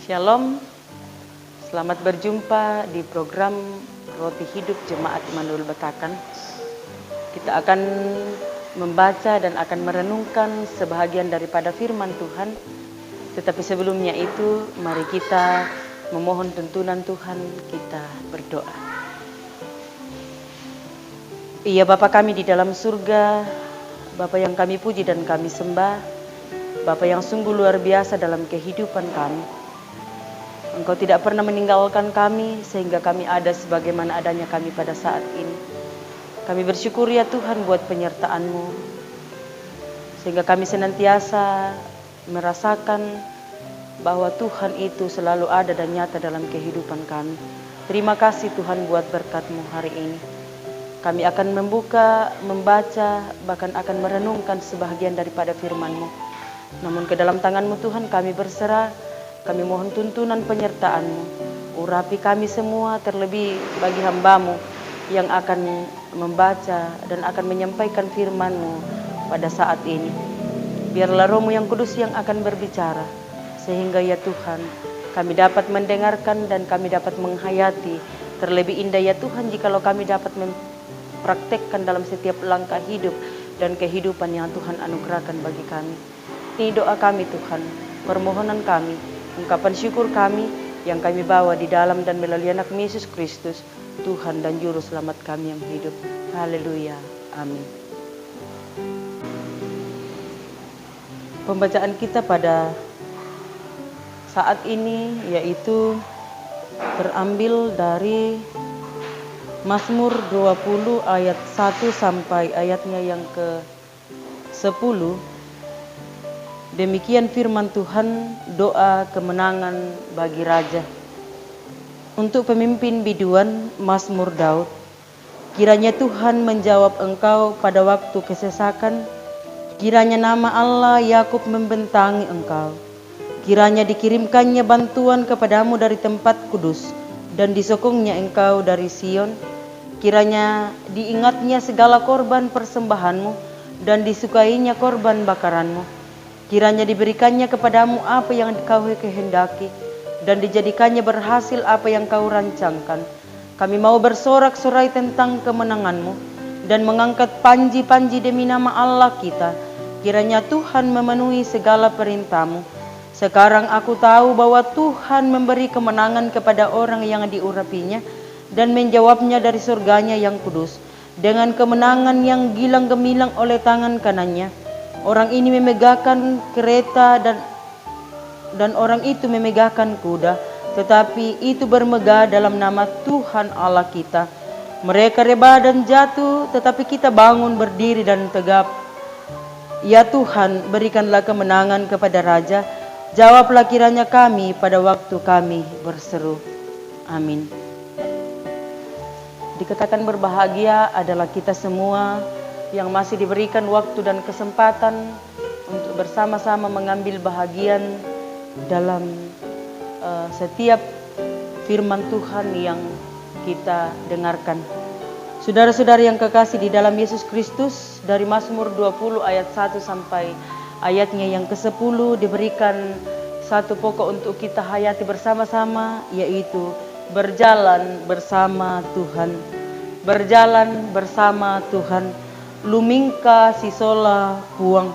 Shalom, selamat berjumpa di program Roti Hidup Jemaat Immanuel Betakan. Kita akan membaca dan akan merenungkan sebahagian daripada firman Tuhan. Tetapi sebelumnya itu, mari kita memohon tuntunan Tuhan, kita berdoa. Iya Bapa kami di dalam surga, Bapa yang kami puji dan kami sembah, Bapa yang sungguh luar biasa dalam kehidupan kami. Engkau tidak pernah meninggalkan kami sehingga kami ada sebagaimana adanya kami pada saat ini. Kami bersyukur ya Tuhan buat penyertaan-Mu, sehingga kami senantiasa merasakan bahwa Tuhan itu selalu ada dan nyata dalam kehidupan kami. Terima kasih Tuhan buat berkat-Mu hari ini. Kami akan membuka, membaca, bahkan akan merenungkan sebahagian daripada firman-Mu. Namun ke dalam tangan-Mu Tuhan kami berserah. Kami mohon tuntunan penyertaan-Mu. Urapi kami semua, terlebih bagi hamba-Mu yang akan membaca dan akan menyampaikan firman-Mu pada saat ini. Biarlah Roh-Mu yang kudus yang akan berbicara, sehingga ya Tuhan kami dapat mendengarkan dan kami dapat menghayati. Terlebih indah ya Tuhan jikalau kami dapat mempraktekkan dalam setiap langkah hidup dan kehidupan yang Tuhan anugerahkan bagi kami. Ini doa kami Tuhan, permohonan kami, ungkapan syukur kami yang kami bawa di dalam dan melalui anak Yesus Kristus, Tuhan dan Juru Selamat kami yang hidup. Haleluya. Amin. Pembacaan kita pada saat ini yaitu terambil dari Mazmur 20 ayat 1 sampai ayatnya yang ke-10. Demikian firman Tuhan, doa kemenangan bagi Raja. Untuk pemimpin biduan, Mazmur Daud. Kiranya Tuhan menjawab engkau pada waktu kesesakan. Kiranya nama Allah Yakub membentangi engkau. Kiranya dikirimkannya bantuan kepadamu dari tempat kudus, dan disokongnya engkau dari Sion. Kiranya diingatnya segala korban persembahanmu, dan disukainya korban bakaranmu. Kiranya diberikannya kepadamu apa yang kau kehendaki, dan dijadikannya berhasil apa yang kau rancangkan. Kami mau bersorak-sorai tentang kemenanganmu, dan mengangkat panji-panji demi nama Allah kita. Kiranya Tuhan memenuhi segala perintahmu. Sekarang aku tahu bahwa Tuhan memberi kemenangan kepada orang yang diurapinya, dan menjawabnya dari surganya yang kudus, dengan kemenangan yang gilang gemilang oleh tangan kanannya. Orang ini memegahkan kereta dan orang itu memegahkan kuda, tetapi itu bermegah dalam nama Tuhan Allah kita. Mereka rebah dan jatuh, tetapi kita bangun berdiri dan tegap. Ya Tuhan, berikanlah kemenangan kepada Raja. Jawablah kiranya kami pada waktu kami berseru. Amin. Dikatakan berbahagia adalah kita semua yang masih diberikan waktu dan kesempatan untuk bersama-sama mengambil bahagian dalam setiap firman Tuhan yang kita dengarkan. Saudara-saudara yang kekasih di dalam Yesus Kristus, dari Mazmur 20 ayat 1 sampai ayatnya yang ke-10 diberikan satu pokok untuk kita hayati bersama-sama, yaitu berjalan bersama Tuhan. Berjalan bersama Tuhan. Lumingka sisola huang.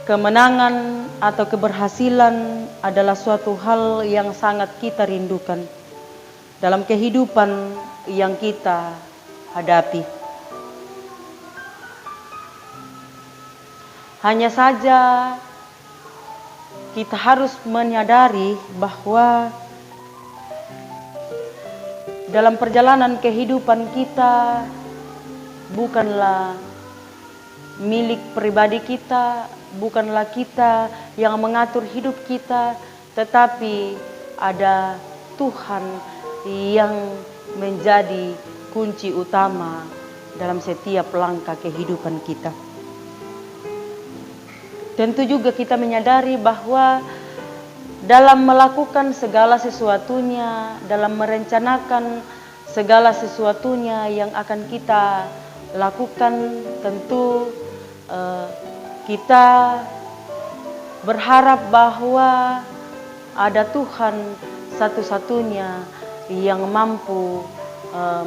Kemenangan atau keberhasilan adalah suatu hal yang sangat kita rindukan dalam kehidupan yang kita hadapi. Hanya saja kita harus menyadari bahwa dalam perjalanan kehidupan kita bukanlah milik pribadi kita, bukanlah kita yang mengatur hidup kita, tetapi ada Tuhan yang menjadi kunci utama dalam setiap langkah kehidupan kita. Tentu juga kita menyadari bahwa dalam melakukan segala sesuatunya, dalam merencanakan segala sesuatunya yang akan kita lakukan, tentu kita berharap bahwa ada Tuhan satu-satunya yang mampu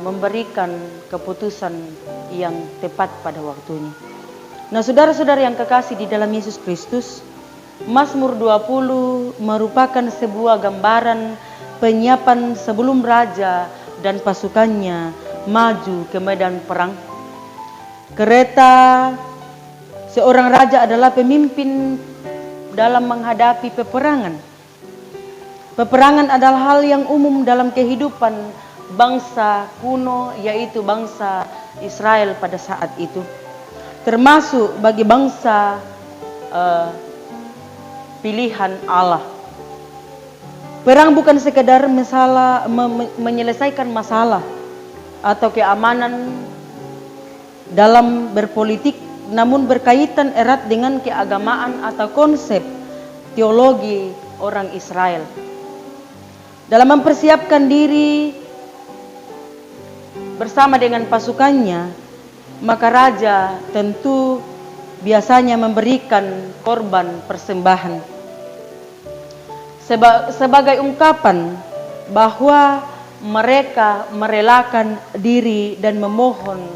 memberikan keputusan yang tepat pada waktunya. Nah, saudara-saudara yang kekasih di dalam Yesus Kristus, Mazmur 20 merupakan sebuah gambaran penyiapan sebelum raja dan pasukannya maju ke medan perang. Kereta seorang raja adalah pemimpin dalam menghadapi peperangan. Peperangan adalah hal yang umum dalam kehidupan bangsa kuno, yaitu bangsa Israel pada saat itu. Termasuk bagi bangsa pilihan Allah. Perang bukan sekedar menyelesaikan masalah atau keamanan dalam berpolitik, namun berkaitan erat dengan keagamaan atau konsep teologi orang Israel. Dalam mempersiapkan diri bersama dengan pasukannya, maka raja tentu biasanya memberikan korban persembahan sebagai ungkapan bahwa mereka merelakan diri dan memohon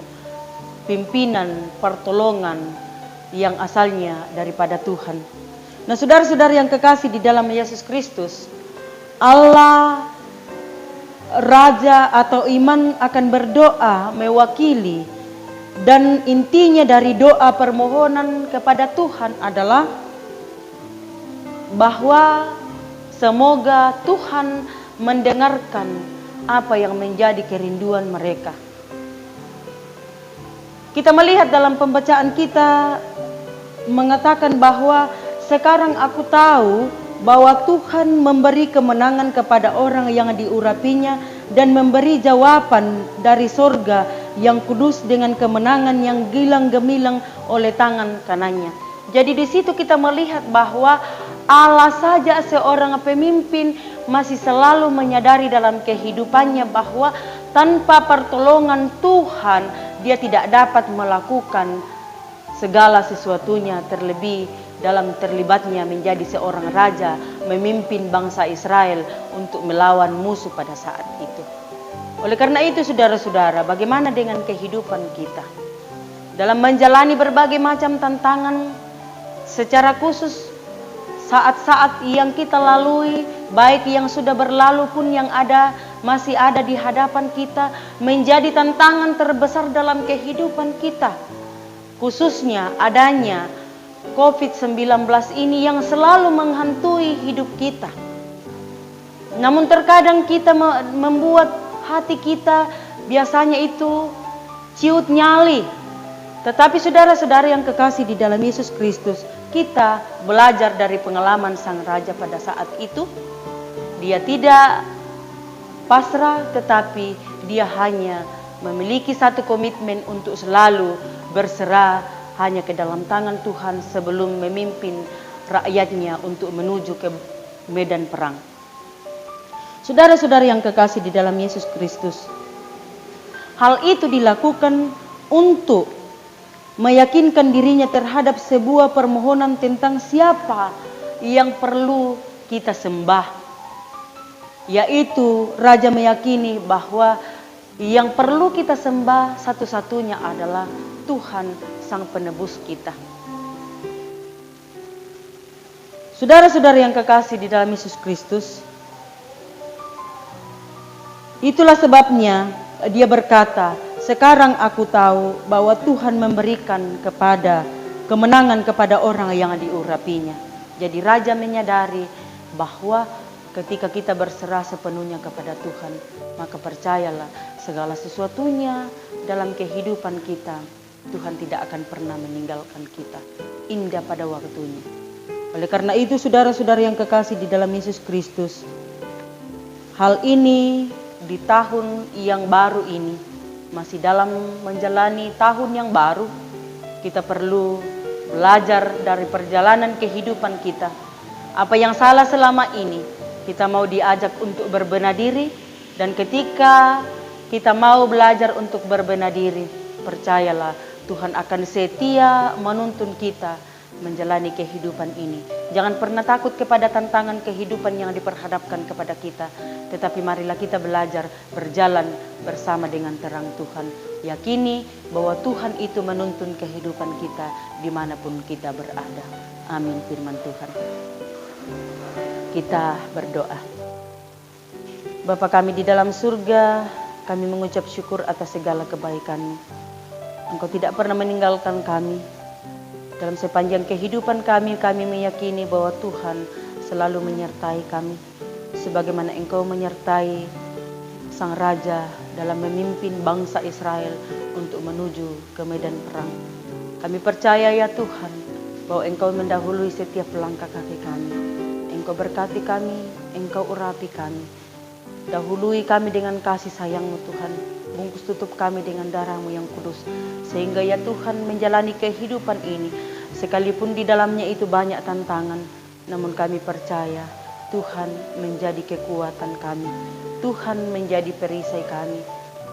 pimpinan pertolongan yang asalnya daripada Tuhan. Nah, saudara-saudara yang kekasih di dalam Yesus Kristus, Allah raja atau iman akan berdoa mewakili, dan intinya dari doa permohonan kepada Tuhan adalah bahwa semoga Tuhan mendengarkan apa yang menjadi kerinduan mereka. Kita melihat dalam pembacaan kita mengatakan bahwa sekarang aku tahu bahwa Tuhan memberi kemenangan kepada orang yang diurapinya dan memberi jawaban dari sorga yang kudus dengan kemenangan yang gilang gemilang oleh tangan kanannya. Jadi di situ kita melihat bahwa Allah saja seorang pemimpin masih selalu menyadari dalam kehidupannya bahwa tanpa pertolongan Tuhan dia tidak dapat melakukan segala sesuatunya, terlebih dalam terlibatnya menjadi seorang raja memimpin bangsa Israel untuk melawan musuh pada saat itu. Oleh karena itu saudara-saudara, bagaimana dengan kehidupan kita? Dalam menjalani berbagai macam tantangan, secara khusus saat-saat yang kita lalui, baik yang sudah berlalu pun yang masih ada di hadapan kita, menjadi tantangan terbesar dalam kehidupan kita. Khususnya adanya COVID-19 ini yang selalu menghantui hidup kita. Namun terkadang kita membuat hati kita biasanya itu ciut nyali. Tetapi saudara-saudara yang kekasih di dalam Yesus Kristus, kita belajar dari pengalaman sang raja pada saat itu. Dia tidak pasrah, tetapi dia hanya memiliki satu komitmen untuk selalu berserah hanya ke dalam tangan Tuhan sebelum memimpin rakyatnya untuk menuju ke medan perang. Saudara-saudara yang kekasih di dalam Yesus Kristus, hal itu dilakukan untuk meyakinkan dirinya terhadap sebuah permohonan tentang siapa yang perlu kita sembah. Yaitu raja meyakini bahwa yang perlu kita sembah satu-satunya adalah Tuhan Sang Penebus kita. Saudara-saudara yang kekasih di dalam Yesus Kristus, itulah sebabnya dia berkata, sekarang aku tahu bahwa Tuhan memberikan kemenangan kepada orang yang diurapinya. Jadi raja menyadari bahwa ketika kita berserah sepenuhnya kepada Tuhan, maka percayalah segala sesuatunya dalam kehidupan kita, Tuhan tidak akan pernah meninggalkan kita. Indah pada waktunya. Oleh karena itu saudara-saudara yang kekasih di dalam Yesus Kristus, hal ini di tahun yang baru ini, masih dalam menjalani tahun yang baru, kita perlu belajar dari perjalanan kehidupan kita. Apa yang salah selama ini, kita mau diajak untuk berbenah diri. Dan ketika kita mau belajar untuk berbenah diri, percayalah Tuhan akan setia menuntun kita menjalani kehidupan ini. Jangan pernah takut kepada tantangan kehidupan yang diperhadapkan kepada kita, tetapi marilah kita belajar berjalan bersama dengan terang Tuhan. Yakini bahwa Tuhan itu menuntun kehidupan kita dimanapun kita berada. Amin firman Tuhan. Kita berdoa. Bapa kami di dalam surga, kami mengucap syukur atas segala kebaikan-Mu. Engkau tidak pernah meninggalkan kami. Dalam sepanjang kehidupan kami meyakini bahwa Tuhan selalu menyertai kami. Sebagaimana Engkau menyertai Sang Raja dalam memimpin bangsa Israel untuk menuju ke medan perang. Kami percaya ya Tuhan, bahwa Engkau mendahului setiap langkah kaki kami. Engkau berkati kami, Engkau urapi kami. Dahului kami dengan kasih sayang-Mu Tuhan. Bungkus tutup kami dengan darah-Mu yang kudus. Sehingga ya Tuhan menjalani kehidupan ini, sekalipun di dalamnya itu banyak tantangan, namun kami percaya Tuhan menjadi kekuatan kami. Tuhan menjadi perisai kami.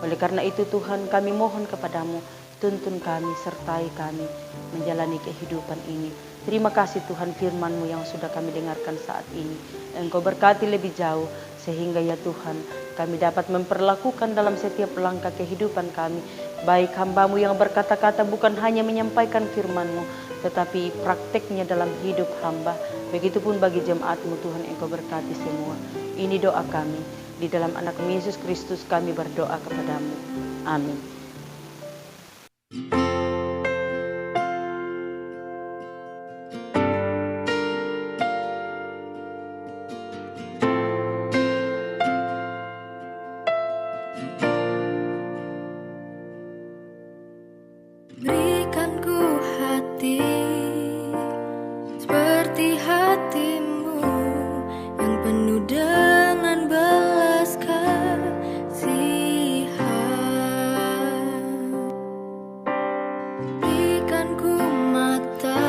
Oleh karena itu Tuhan, kami mohon kepadamu, tuntun kami, sertai kami menjalani kehidupan ini. Terima kasih Tuhan firman-Mu yang sudah kami dengarkan saat ini. Engkau berkati lebih jauh, sehingga ya Tuhan kami dapat memperlakukan dalam setiap langkah kehidupan kami. Baik hamba-Mu yang berkata-kata bukan hanya menyampaikan firman-Mu, tetapi prakteknya dalam hidup hamba. Begitupun bagi jemaat-Mu Tuhan, Engkau berkati semua. Ini doa kami. Di dalam anak-Mu Yesus Kristus kami berdoa kepadamu. Amin. Berikan ku hati seperti hati-Mu yang penuh dengan belas kasihan. Berikan ku mata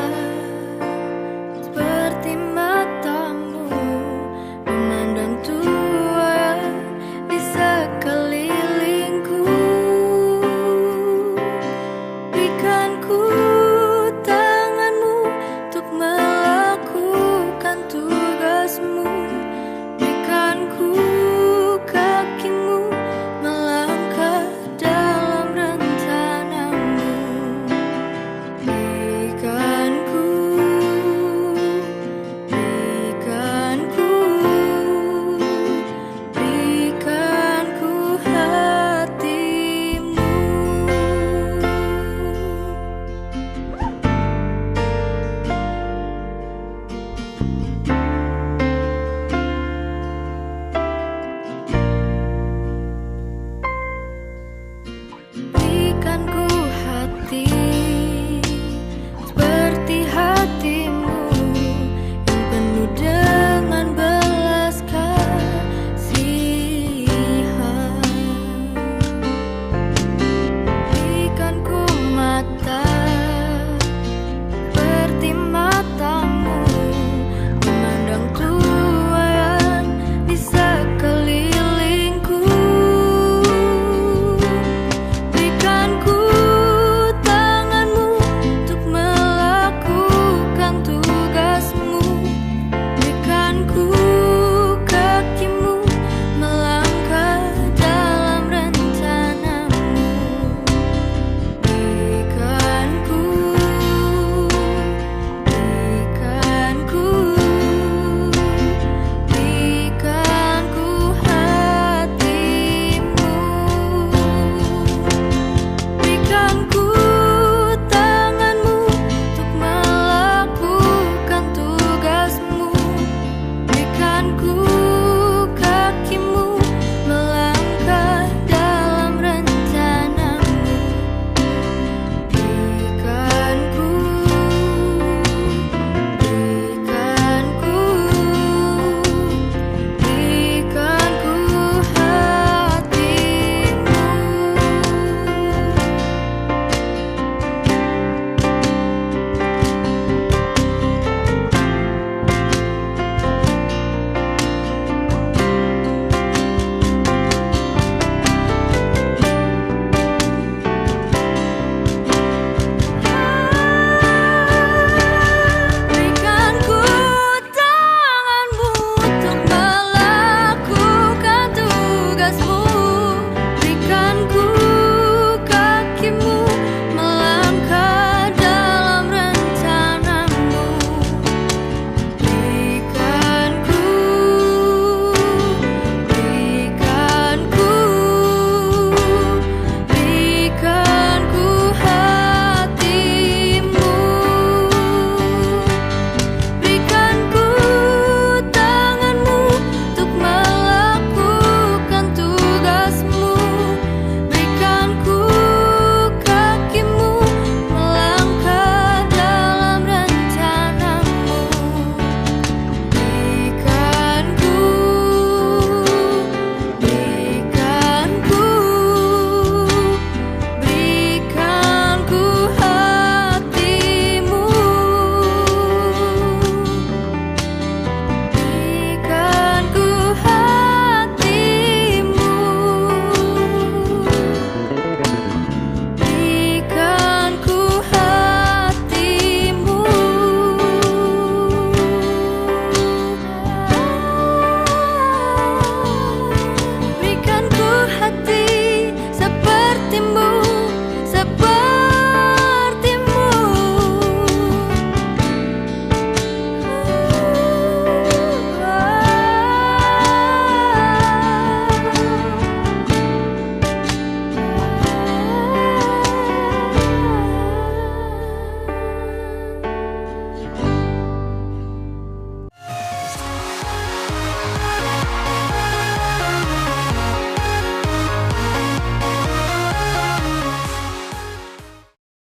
seperti mata-Mu, memandang Tuhan di sekelilingku. Berikan ku tangan-Mu untuk melakukan tugas-Mu. Berikan ku kaki-Mu melangkah dalam rencana-Mu. Berikan ku hati-Mu. Berikan ku hati seperti hati-Mu yang penuh dengan belas kasihan. Berikan ku mata seperti mata-Mu, memandang Tuhan di sekelilingku. Berikan ku tangan-Mu untuk melakukan tugas-Mu. Berikan ku kaki-Mu melangkah dalam rencana-Mu. Berikan ku hati-Mu. Berikan ku tangan-Mu untuk melakukan tugas-Mu. Berikan ku